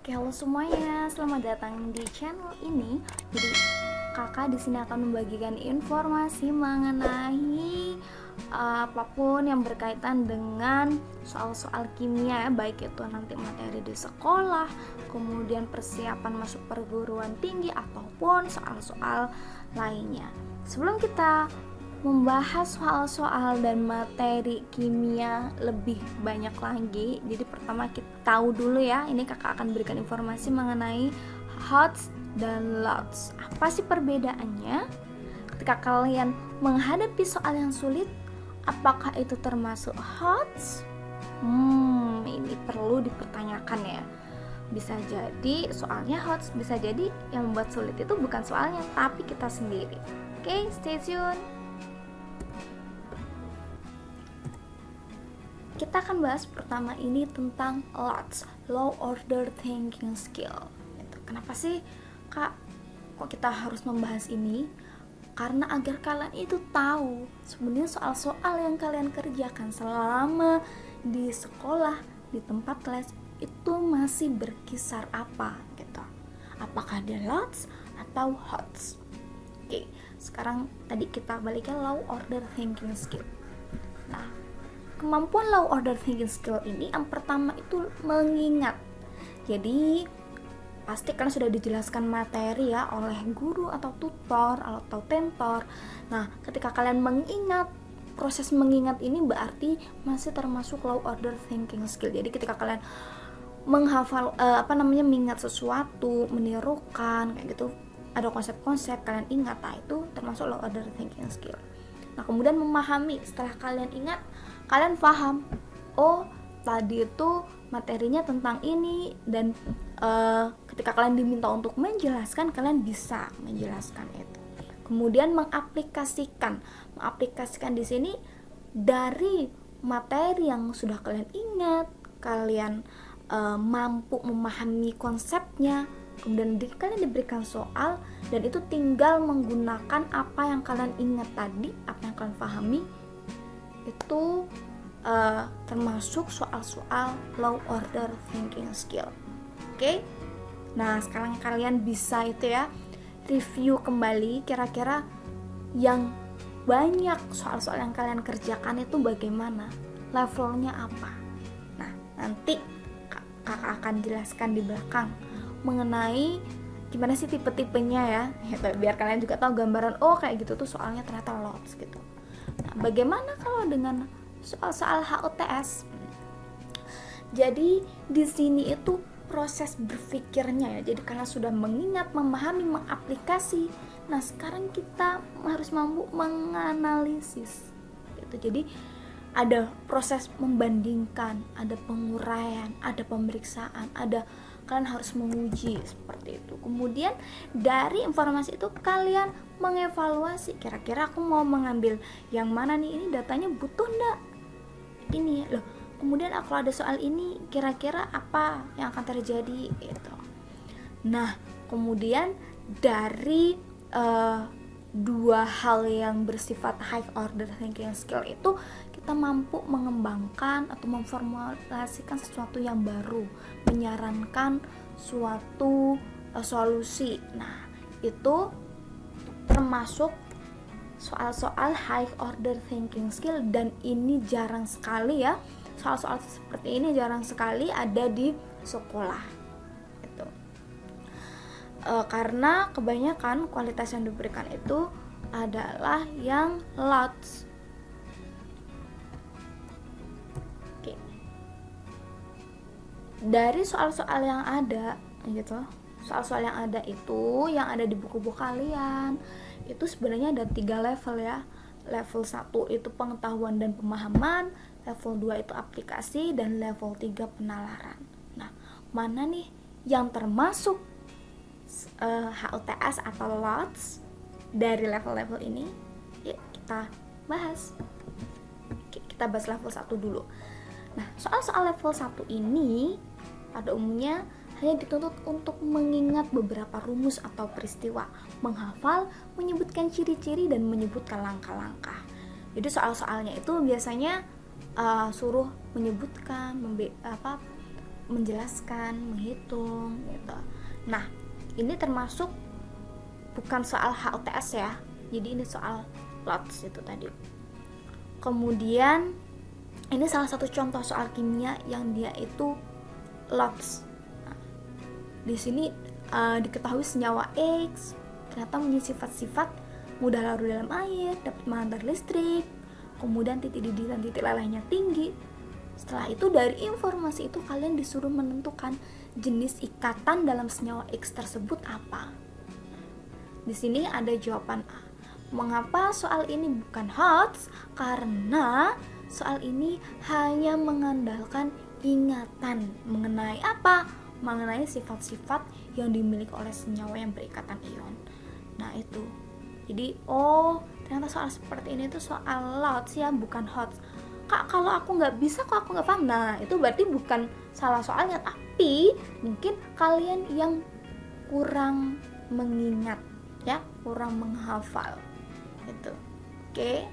Oke, halo semuanya, selamat datang di channel ini. Jadi kakak di sini akan membagikan informasi mengenai apapun yang berkaitan dengan soal-soal kimia ya, baik itu nanti materi di sekolah, kemudian persiapan masuk perguruan tinggi ataupun soal-soal lainnya. Sebelum kita membahas soal-soal dan materi kimia lebih banyak lagi, jadi pertama kita tahu dulu ya, ini kakak akan berikan informasi mengenai HOTS dan LOTS. Apa sih perbedaannya? Ketika kalian menghadapi soal yang sulit, apakah itu termasuk HOTS? Ini perlu dipertanyakan ya. Bisa jadi soalnya HOTS, bisa jadi yang membuat sulit itu bukan soalnya, tapi kita sendiri. Oke, stay tune. Kita akan bahas pertama ini tentang LOTS, Low Order Thinking Skill. Kenapa sih kak kok kita harus membahas ini? Karena agar kalian itu tahu sebenarnya soal-soal yang kalian kerjakan selama di sekolah, di tempat les itu masih berkisar apa gitu. Apakah dia LOTS atau HOTS? Oke, sekarang tadi kita baliknya Low Order Thinking Skill. Nah, kemampuan low order thinking skill ini yang pertama itu mengingat. Jadi pasti kan sudah dijelaskan materi ya oleh guru atau tutor atau tentor. Nah, ketika kalian mengingat, proses mengingat ini berarti masih termasuk low order thinking skill. Jadi ketika kalian menghafal mengingat sesuatu, menirukan kayak gitu, ada konsep-konsep kalian ingat, nah itu termasuk low order thinking skill. Nah, kemudian memahami, setelah kalian ingat, kalian paham, oh tadi itu materinya tentang ini, dan ketika kalian diminta untuk menjelaskan, kalian bisa menjelaskan itu. Kemudian mengaplikasikan di sini dari materi yang sudah kalian ingat, kalian mampu memahami konsepnya. Kemudian kalian diberikan soal dan itu tinggal menggunakan apa yang kalian ingat tadi, apa yang kalian pahami, itu termasuk soal-soal low order thinking skill. Oke? Nah, sekarang kalian bisa itu ya review kembali kira-kira yang banyak soal-soal yang kalian kerjakan itu bagaimana, levelnya apa. Nah, nanti kakak akan jelaskan di belakang mengenai gimana sih tipe-tipenya ya, biar kalian juga tahu gambaran, oh kayak gitu tuh soalnya ternyata LOTS gitu. Nah, bagaimana kalau dengan soal-soal HUTS? Jadi di sini itu proses berpikirnya ya. Jadi karena sudah mengingat, memahami, mengaplikasi. Nah, sekarang kita harus mampu menganalisis. Gitu. Jadi ada proses membandingkan, ada penguraian, ada pemeriksaan, ada kalian harus menguji seperti itu. Kemudian dari informasi itu kalian mengevaluasi, kira-kira aku mau mengambil yang mana nih, ini datanya butuh enggak ini loh. Kemudian kalau ada soal ini kira-kira apa yang akan terjadi gitu. Nah, kemudian dari dua hal yang bersifat high order thinking skill itu kita mampu mengembangkan atau memformulasikan sesuatu yang baru, menyarankan suatu solusi. Nah, itu termasuk soal-soal high order thinking skill, dan ini jarang sekali ya, soal-soal seperti ini jarang sekali ada di sekolah gitu. Karena kebanyakan kualitas yang diberikan itu adalah yang LOTS. Oke. Dari soal-soal yang ada gitu, soal-soal yang ada itu, yang ada di buku-buku kalian, itu sebenarnya ada 3 level ya. Level 1 itu pengetahuan dan pemahaman, level 2 itu aplikasi, dan level 3 penalaran. Nah, mana nih yang termasuk HUTS atau LOTS dari level-level ini? Yuk kita bahas. Kita bahas level 1 dulu. Nah, soal-soal level 1 ini pada umumnya hanya dituntut untuk mengingat beberapa rumus atau peristiwa, menghafal, menyebutkan ciri-ciri, dan menyebutkan langkah-langkah. Jadi soal-soalnya itu biasanya suruh menyebutkan, menjelaskan, menghitung gitu. Nah, ini termasuk bukan soal HUTS ya. Jadi ini soal lots itu tadi. Kemudian ini salah satu contoh soal kimia yang dia itu lots. Nah, di sini diketahui senyawa X ternyata memiliki sifat-sifat mudah larut dalam air, dapat menghantar listrik, kemudian titik didih dan titik lelehnya tinggi. Setelah itu dari informasi itu kalian disuruh menentukan jenis ikatan dalam senyawa X tersebut apa. Di sini ada jawaban A. Mengapa soal ini bukan HOTS? Karena soal ini hanya mengandalkan ingatan mengenai apa? Mengenai sifat-sifat yang dimiliki oleh senyawa yang berikatan ion. Nah itu. Jadi ternyata soal seperti ini tuh soal LOTS ya, bukan HOTS. Kak, kalau aku nggak bisa, kok aku nggak paham. Nah itu berarti bukan salah soalnya, tapi mungkin kalian yang kurang mengingat ya, kurang menghafal itu. Oke.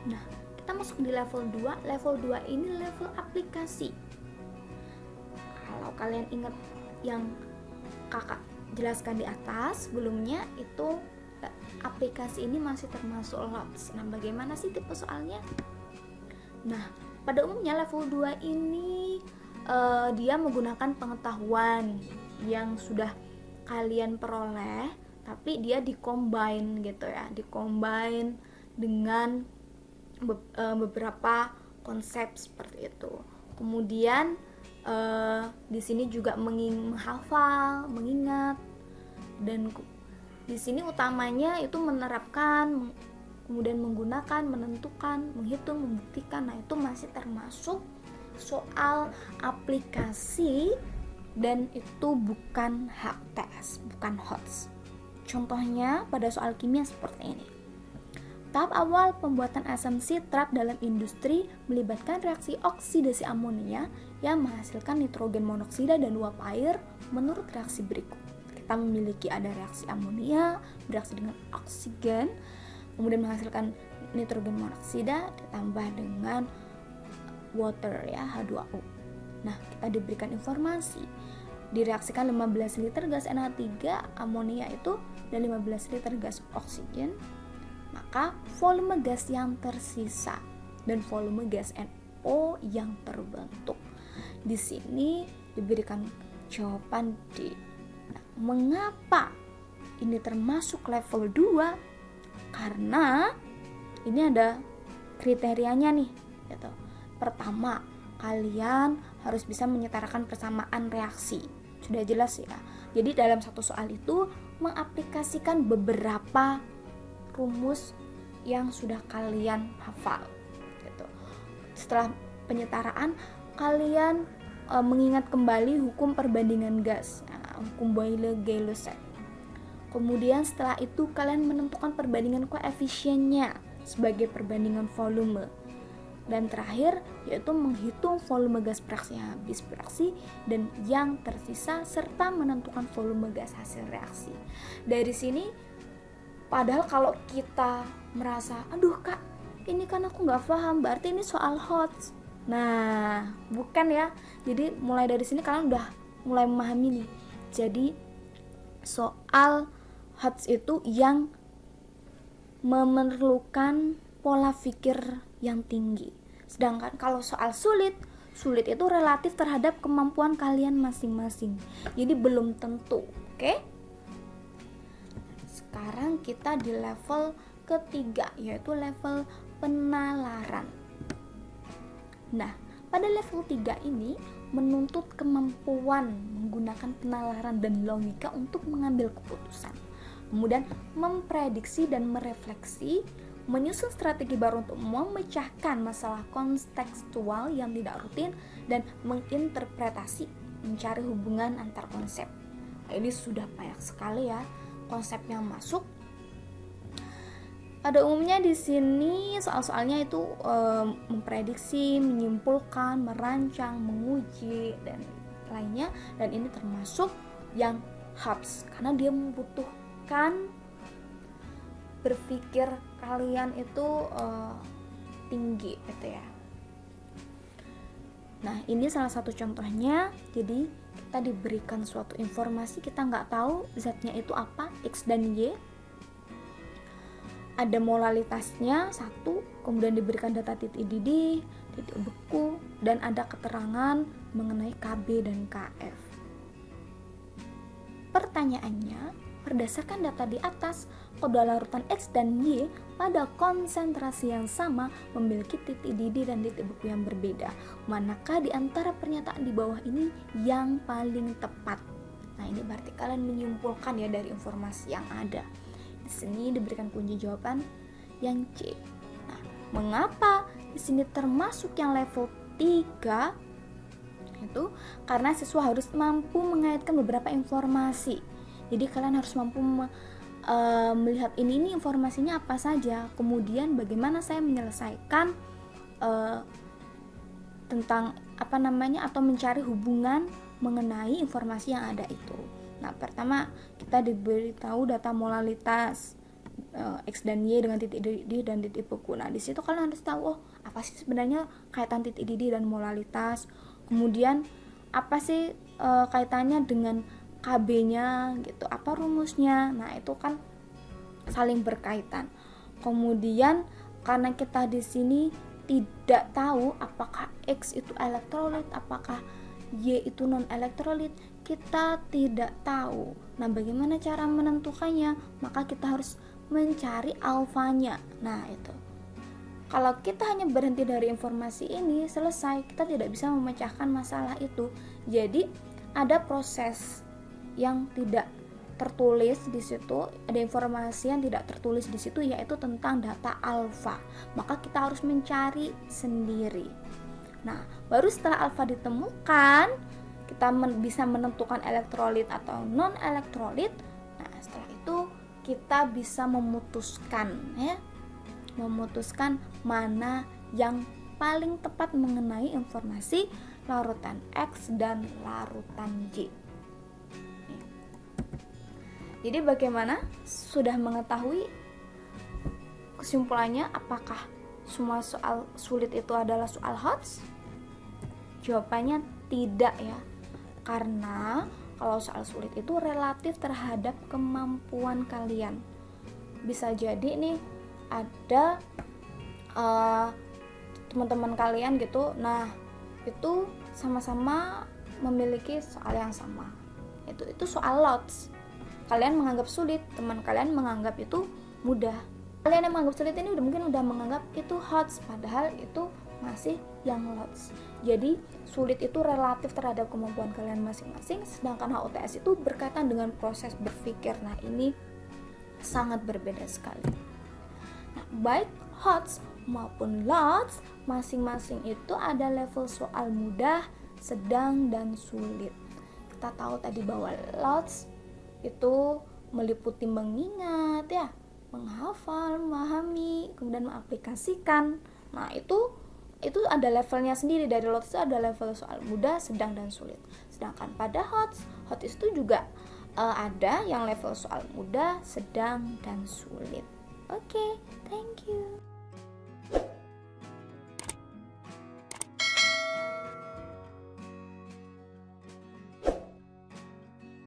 Nah, kita masuk di level 2. Level 2 ini level aplikasi. Kalau kalian ingat yang kakak jelaskan di atas sebelumnya, itu aplikasi ini masih termasuk LOTS. Nah, bagaimana sih tipe soalnya? Nah, pada umumnya level 2 ini dia menggunakan pengetahuan yang sudah kalian peroleh, tapi dia dikombin gitu ya, dikombin dengan beberapa konsep seperti itu. Kemudian di sini juga menghafal, mengingat, dan di sini utamanya itu menerapkan, kemudian menggunakan, menentukan, menghitung, membuktikan. Nah itu masih termasuk soal aplikasi dan itu bukan HTS, bukan HOTS. Contohnya pada soal kimia seperti ini. Tahap awal pembuatan asam sitrat dalam industri melibatkan reaksi oksidasi amonia yang menghasilkan nitrogen monoksida dan uap air menurut reaksi berikut. Kita memiliki ada reaksi amonia bereaksi dengan oksigen, kemudian menghasilkan nitrogen monoksida ditambah dengan water ya, H2O. Nah, kita diberikan informasi direaksikan 15 liter gas NH3 amonia itu dan 15 liter gas oksigen, maka volume gas yang tersisa dan volume gas NO yang terbentuk. Di sini diberikan jawaban D. Nah, mengapa ini termasuk level 2? Karena ini ada kriterianya nih, gitu. Pertama, kalian harus bisa menyetarakan persamaan reaksi. Sudah jelas ya. Jadi dalam satu soal itu mengaplikasikan beberapa rumus yang sudah kalian hafal gitu. Setelah penyetaraan, kalian mengingat kembali hukum perbandingan gas, hukum Boyle-Gay-Lussac. Kemudian setelah itu kalian menentukan perbandingan koefisiennya sebagai perbandingan volume. Dan terakhir yaitu menghitung volume gas beraksi yang habis beraksi dan yang tersisa serta menentukan volume gas hasil reaksi. Dari sini, padahal kalau kita merasa, aduh kak, ini kan aku nggak paham, berarti ini soal HOTS. Nah, bukan ya. Jadi mulai dari sini kalian udah mulai memahami nih. Jadi soal HOTS itu yang memerlukan pola pikir yang tinggi. Sedangkan kalau soal sulit itu relatif terhadap kemampuan kalian masing-masing. Jadi belum tentu, oke? Sekarang kita di level ketiga, yaitu level penalaran. Nah, pada level 3 ini menuntut kemampuan menggunakan penalaran dan logika untuk mengambil keputusan. Kemudian memprediksi dan merefleksi, menyusun strategi baru untuk memecahkan masalah kontekstual yang tidak rutin, dan menginterpretasi, mencari hubungan antar konsep. Nah, ini sudah banyak sekali ya konsep yang masuk. Pada umumnya di sini soal-soalnya itu memprediksi, menyimpulkan, merancang, menguji dan lainnya, dan ini termasuk yang HOTS karena dia membutuhkan berpikir kalian itu tinggi gitu ya. Nah, ini salah satu contohnya. Jadi kita diberikan suatu informasi, kita nggak tahu zatnya itu apa, X dan Y. Ada molalitasnya satu, kemudian diberikan data titik didih, titik beku, dan ada keterangan mengenai KB dan KF. Pertanyaannya, berdasarkan data di atas, kode larutan X dan Y pada konsentrasi yang sama memiliki titik didih dan titik beku yang berbeda. Manakah di antara pernyataan di bawah ini yang paling tepat? Nah, ini berarti kalian menyimpulkan ya dari informasi yang ada. Di sini diberikan kunci jawaban yang C. Nah, mengapa di sini termasuk yang level 3? Itu karena siswa harus mampu mengaitkan beberapa informasi. Jadi kalian harus mampu melihat ini informasinya apa saja, kemudian bagaimana saya menyelesaikan tentang atau mencari hubungan mengenai informasi yang ada itu. Nah, pertama kita diberitahu data molalitas X dan Y dengan titik didih dan titik beku. Nah, di situ kalian harus tahu apa sih sebenarnya kaitan titik didih dan molalitas. Kemudian apa sih kaitannya dengan KB-nya gitu, apa rumusnya. Nah, itu kan saling berkaitan. Kemudian karena kita di sini tidak tahu apakah X itu elektrolit, apakah Y itu non elektrolit, kita tidak tahu. Nah, bagaimana cara menentukannya? Maka kita harus mencari alfanya. Nah, itu. Kalau kita hanya berhenti dari informasi ini, selesai, kita tidak bisa memecahkan masalah itu. Jadi, ada proses yang tidak tertulis di situ, ada informasi yang tidak tertulis di situ, yaitu tentang data alfa. Maka kita harus mencari sendiri. Nah, baru setelah alfa ditemukan, kita bisa menentukan elektrolit atau non elektrolit. Nah, setelah itu kita bisa memutuskan mana yang paling tepat mengenai informasi larutan X dan larutan Y. Jadi bagaimana? Sudah mengetahui kesimpulannya? Apakah semua soal sulit itu adalah soal HOTS? Jawabannya tidak ya. Karena kalau soal sulit itu relatif terhadap kemampuan kalian. Bisa jadi nih ada teman-teman kalian gitu, nah itu sama-sama memiliki soal yang sama. Itu soal LOTS. Kalian menganggap sulit, teman kalian menganggap itu mudah. Kalian yang menganggap sulit ini mungkin udah menganggap itu HOTS, padahal itu masih yang LOTS. Jadi sulit itu relatif terhadap kemampuan kalian masing-masing, sedangkan HOTS itu berkaitan dengan proses berpikir. Nah, ini sangat berbeda sekali. Nah, baik HOTS maupun LOTS masing-masing itu ada level soal mudah, sedang, dan sulit. Kita tahu tadi bahwa LOTS itu meliputi mengingat ya, menghafal, memahami, kemudian mengaplikasikan. Nah, itu ada levelnya sendiri. Dari LOTS itu ada level soal mudah, sedang, dan sulit. Sedangkan pada HOTS itu juga ada yang level soal mudah, sedang, dan sulit. Oke, thank you.